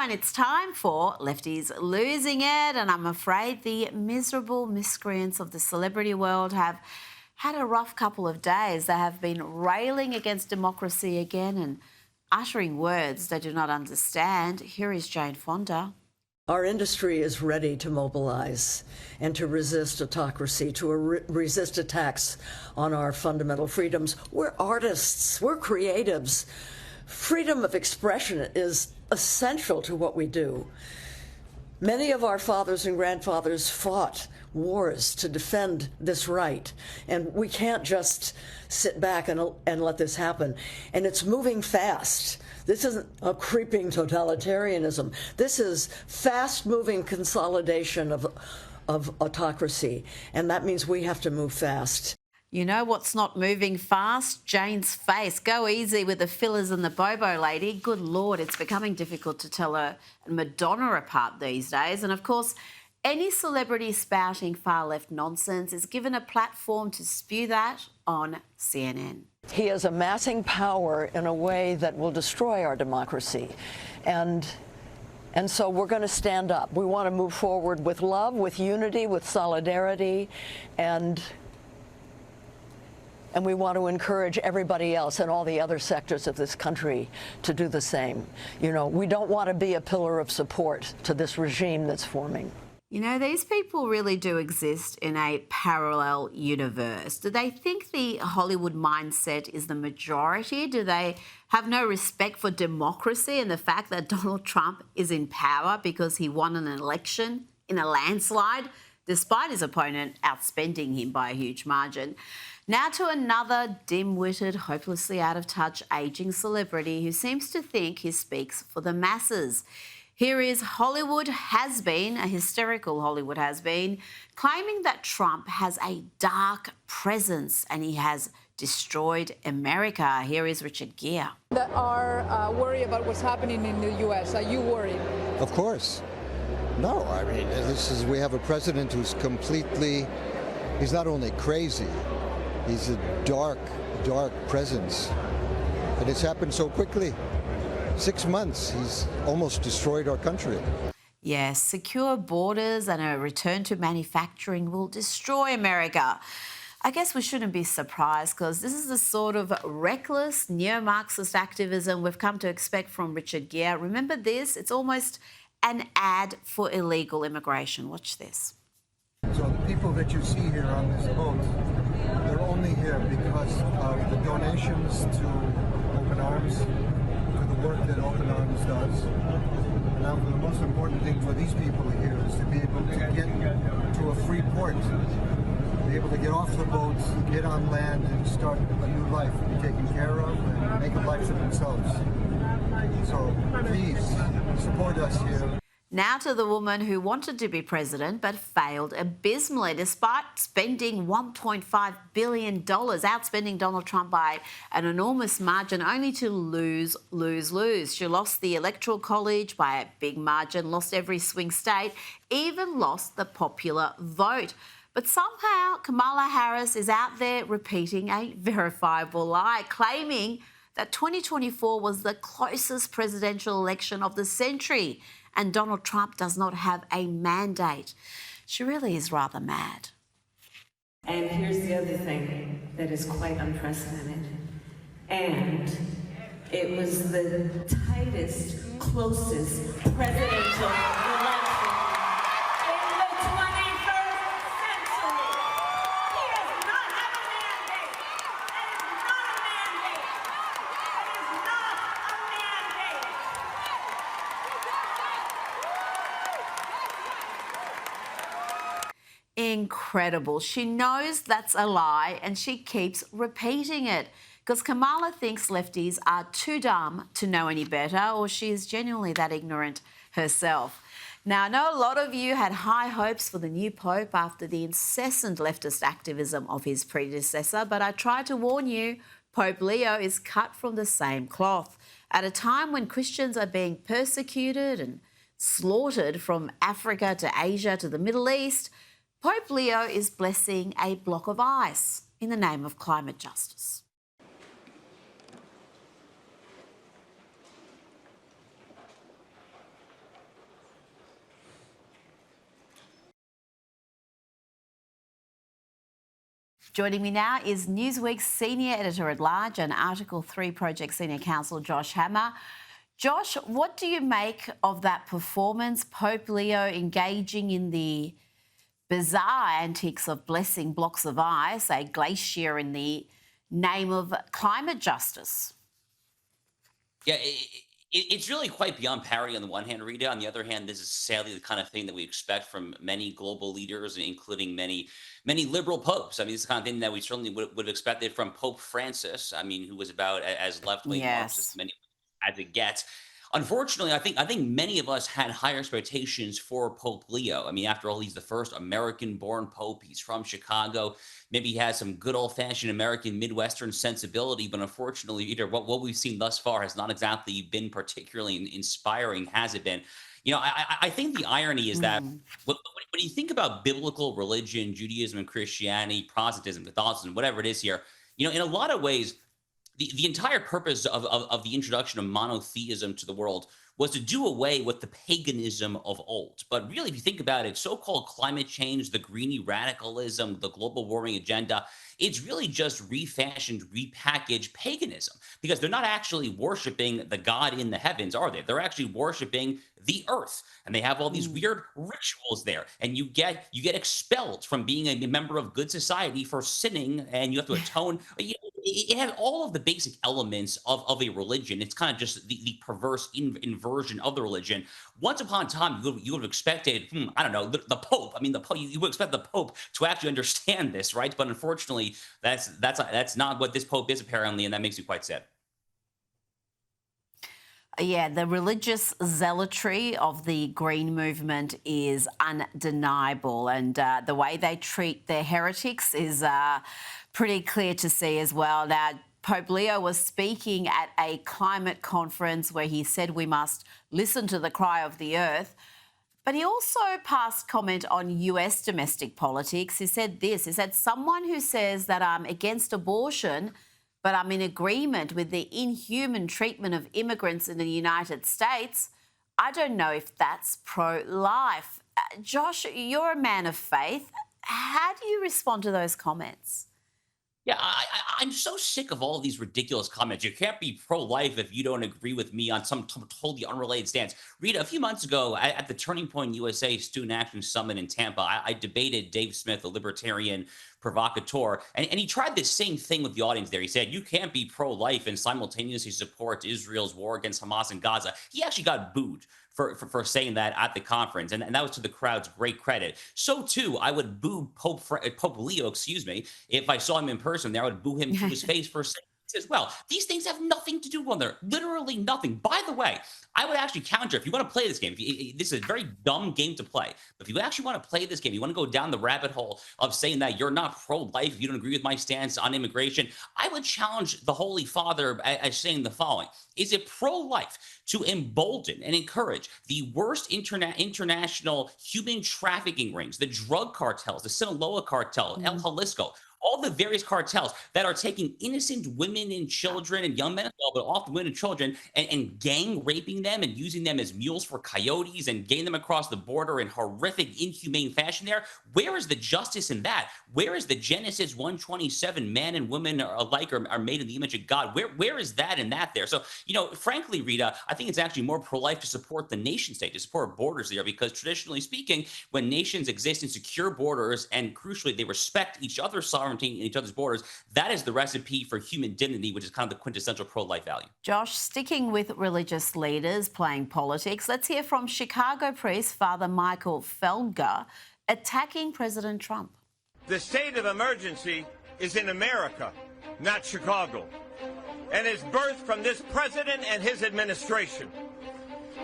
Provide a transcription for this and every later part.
And it's time for Lefties Losing It, and I'm afraid the miserable miscreants of the celebrity world have had a rough couple of days. They have been railing against democracy again and uttering words they do not understand. Here is Jane Fonda. Our industry is ready to mobilize and to resist autocracy, to resist attacks on our fundamental freedoms. We're artists, we're creatives. Freedom of expression is essential to what we do. Many of our fathers and grandfathers fought wars to defend this right, and we can't just sit back and let this happen. And it's moving fast. This isn't a creeping totalitarianism. This is fast-moving consolidation of autocracy, and that means we have to move fast. You know what's not moving fast? Jane's face. Go easy with the fillers and the bobo lady. Good Lord, it's becoming difficult to tell her and Madonna apart these days. And of course, any celebrity spouting far-left nonsense is given a platform to spew that on CNN. He is amassing power in a way that will destroy our democracy. And so we're going to stand up. We want to move forward with love, with unity, with solidarity, and we want to encourage everybody else in all the other sectors of this country to do the same. You know, we don't want to be a pillar of support to this regime that's forming. You know, these people really do exist in a parallel universe. Do they think the Hollywood mindset is the majority? Do they have no respect for democracy and the fact that Donald Trump is in power because he won an election in a landslide, despite his opponent outspending him by a huge margin? Now to another dim-witted, hopelessly out-of-touch ageing celebrity who seems to think he speaks for the masses. Here is Hollywood has-been, a hysterical Hollywood has-been, claiming that Trump has a dark presence and he has destroyed America. Here is Richard Gere. That are worried about what's happening in the U.S. Are you worried? Of course. No, I mean, we have a president who's completely, he's not only crazy, he's a dark, dark presence. And it's happened so quickly. 6 months, he's almost destroyed our country. Yes, secure borders and a return to manufacturing will destroy America. I guess we shouldn't be surprised because this is the sort of reckless neo-Marxist activism we've come to expect from Richard Gere. Remember this? It's almost an ad for illegal immigration. Watch this. So the people that you see here on this boat, they're only here because of the donations to Open Arms, work that Open Arms does. Now, the most important thing for these people here is to be able to get to a free port, be able to get off the boats, get on land, and start a new life, be taken care of, and make a life for themselves. So please support us here. Now to the woman who wanted to be president but failed abysmally despite spending $1.5 billion, outspending Donald Trump by an enormous margin, only to lose. She lost the Electoral College by a big margin, lost every swing state, even lost the popular vote. But somehow Kamala Harris is out there repeating a verifiable lie, claiming that 2024 was the closest presidential election of the century and Donald Trump does not have a mandate. She really is rather mad. And here's the other thing that is quite unprecedented. And it was the tightest, closest presidential election in the 21st century. He does not have a mandate. That is not a mandate. That is not a mandate. Incredible. She knows that's a lie and she keeps repeating it because Kamala thinks lefties are too dumb to know any better, or she is genuinely that ignorant herself. Now, I know a lot of you had high hopes for the new Pope after the incessant leftist activism of his predecessor, but I tried to warn you, Pope Leo is cut from the same cloth. At a time when Christians are being persecuted and slaughtered from Africa to Asia to the Middle East, Pope Leo is blessing a block of ice in the name of climate justice. Joining me now is Newsweek's Senior Editor-at-Large and Article 3 Project Senior Counsel Josh Hammer. Josh, what do you make of that performance? Pope Leo engaging in the bizarre antics of blessing blocks of ice, a glacier, in the name of climate justice. Yeah, it's really quite beyond parody on the one hand, Rita. On the other hand, this is sadly the kind of thing that we expect from many global leaders, including many liberal popes. I mean, it's the kind of thing that we certainly would have expected from Pope Francis. I mean, who was about as left-wing Marxist many as it gets. Unfortunately, I think many of us had higher expectations for Pope Leo. I mean, after all, he's the first American-born pope. He's from Chicago. Maybe he has some good old-fashioned American Midwestern sensibility, but unfortunately, either what we've seen thus far has not exactly been particularly inspiring, has it been? You know, I think the irony is that when you think about biblical religion, Judaism and Christianity, Protestantism, Catholicism, whatever it is here, you know, in a lot of ways, the entire purpose of the introduction of monotheism to the world was to do away with the paganism of old. But really, if you think about it, so-called climate change, the greenie radicalism, the global warming agenda, it's really just refashioned, repackaged paganism, because they're not actually worshiping the God in the heavens, are they? They're actually worshiping the earth, and they have all these weird rituals there, and you get expelled from being a member of good society for sinning, and you have to atone. It has all of the basic elements of a religion. It's kind of just the perverse inversion of the religion. Once upon a time, you would have expected, I don't know, the Pope. I mean, the Pope. You would expect the Pope to actually understand this, right? But unfortunately, that's not what this Pope is, apparently, and that makes me quite sad. Yeah, the religious zealotry of the Green movement is undeniable, and the way they treat their heretics is pretty clear to see as well. Now, Pope Leo was speaking at a climate conference where he said we must listen to the cry of the earth, but he also passed comment on US domestic politics. He said this, he said, someone who says that I'm against abortion but I'm in agreement with the inhuman treatment of immigrants in the United States, I don't know if that's pro-life. Josh, you're a man of faith. How do you respond to those comments? Yeah, I'm so sick of all of these ridiculous comments. You can't be pro-life if you don't agree with me on some totally unrelated stance. Rita, a few months ago at the Turning Point USA Student Action Summit in Tampa, I debated Dave Smith, a libertarian provocateur, and he tried this same thing with the audience there. He said, you can't be pro-life and simultaneously support Israel's war against Hamas and Gaza. He actually got booed for saying that at the conference, and that was to the crowd's great credit. So too, I would boo Pope Leo, if I saw him in person there. I would boo him to his face for saying this as well. These things have nothing to do with them. Literally nothing. By the way, I would actually counter, if you want to play this game, this is a very dumb game to play, but if you actually want to play this game, you want to go down the rabbit hole of saying that you're not pro-life, if you don't agree with my stance on immigration, I would challenge the Holy Father as saying the following. Is it pro-life to embolden and encourage the worst international human trafficking rings, the drug cartels, the Sinaloa cartel, El Jalisco, all the various cartels that are taking innocent women and children and young men as well, but often women and children, and gang raping them and using them as mules for coyotes and getting them across the border in horrific, inhumane fashion there? Where is the justice in that? Where is the Genesis 1:27, man and woman alike are made in the image of God? Where is that in that there? So, you know, frankly, Rita, I think it's actually more pro-life to support the nation state, to support borders there, because traditionally speaking, when nations exist in secure borders and crucially they respect each other's sovereignty in each other's borders, that is the recipe for human dignity, which is kind of the quintessential pro-life value. Josh, sticking with religious leaders playing politics, let's hear from Chicago priest Father Michael Felger attacking President Trump. The state of emergency is in America, not Chicago, and is birthed from this president and his administration.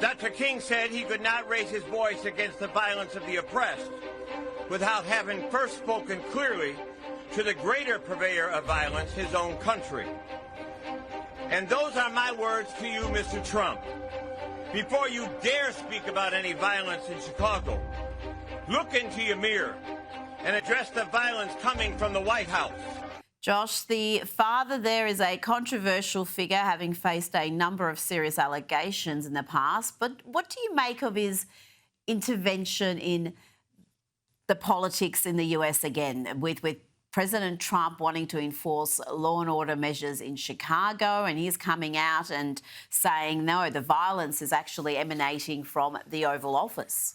Dr. King said he could not raise his voice against the violence of the oppressed without having first spoken clearly to the greater purveyor of violence, his own country. And those are my words to you, Mr. Trump. Before you dare speak about any violence in Chicago, look into your mirror and address the violence coming from the White House. Josh, the father there is a controversial figure, having faced a number of serious allegations in the past. But what do you make of his intervention in the politics in the US again, with President Trump wanting to enforce law and order measures in Chicago, and he's coming out and saying, no, the violence is actually emanating from the Oval Office.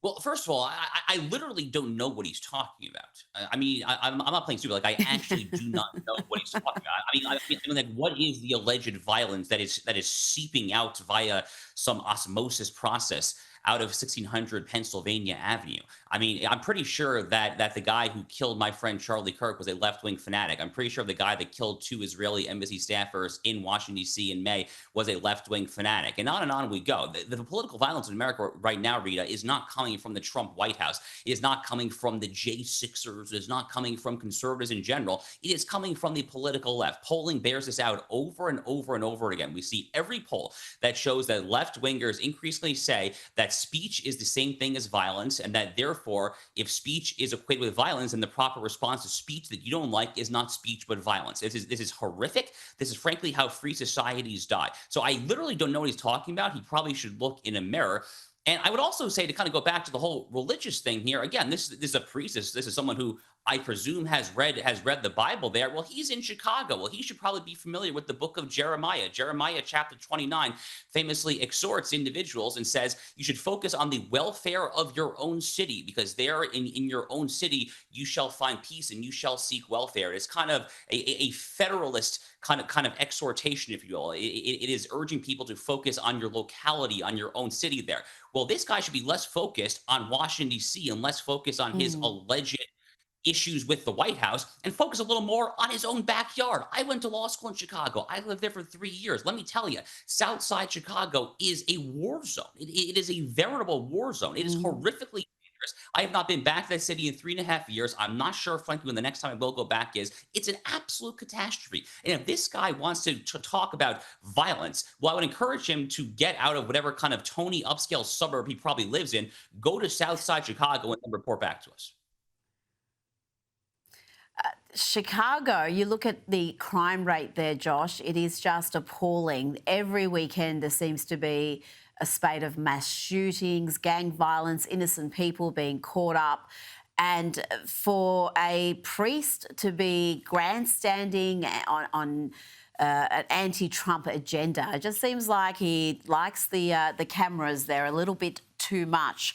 Well, first of all, I literally don't know what he's talking about. I'm not playing stupid. Like, I actually do not know what he's talking about. Like, what is the alleged violence that is seeping out via some osmosis process out of 1600 Pennsylvania Avenue? I'm pretty sure that the guy who killed my friend Charlie Kirk was a left-wing fanatic. I'm pretty sure the guy that killed 2 Israeli embassy staffers in Washington, D.C. in May was a left-wing fanatic. And on we go. The political violence in America right now, Rita, is not coming from the Trump White House. It is not coming from the J6ers. It is not coming from conservatives in general. It is coming from the political left. Polling bears this out over and over and over again. We see every poll that shows that left-wingers increasingly say that speech is the same thing as violence, and that therefore, if speech is equated with violence, then the proper response to speech that you don't like is not speech but violence. This is horrific. This is frankly how free societies die. So I literally don't know what he's talking about. He probably should look in a mirror. And I would also say, to kind of go back to the whole religious thing here, again, this is a priest. This is someone who I presume has read the Bible there. Well, he's in Chicago. Well, he should probably be familiar with the book of Jeremiah. Jeremiah chapter 29 famously exhorts individuals and says you should focus on the welfare of your own city, because there in your own city you shall find peace and you shall seek welfare. It's kind of a federalist kind of exhortation, if you will. It is urging people to focus on your locality, on your own city there. Well, this guy should be less focused on Washington, D.C. and less focused on his alleged issues with the White House and focus a little more on his own backyard. I went to law school in Chicago. I lived there for 3 years. Let me tell you, Southside Chicago is a war zone. It is a veritable war zone. It is horrifically dangerous. I have not been back to that city in 3.5 years. I'm not sure, frankly, when the next time I will go back is. It's an absolute catastrophe. And if this guy wants to talk about violence, well, I would encourage him to get out of whatever kind of Tony upscale suburb he probably lives in, go to Southside Chicago and then report back to us. Chicago, you look at the crime rate there, Josh, it is just appalling. Every weekend there seems to be a spate of mass shootings, gang violence, innocent people being caught up. And for a priest to be grandstanding on an anti-Trump agenda, it just seems like he likes the cameras there a little bit too much.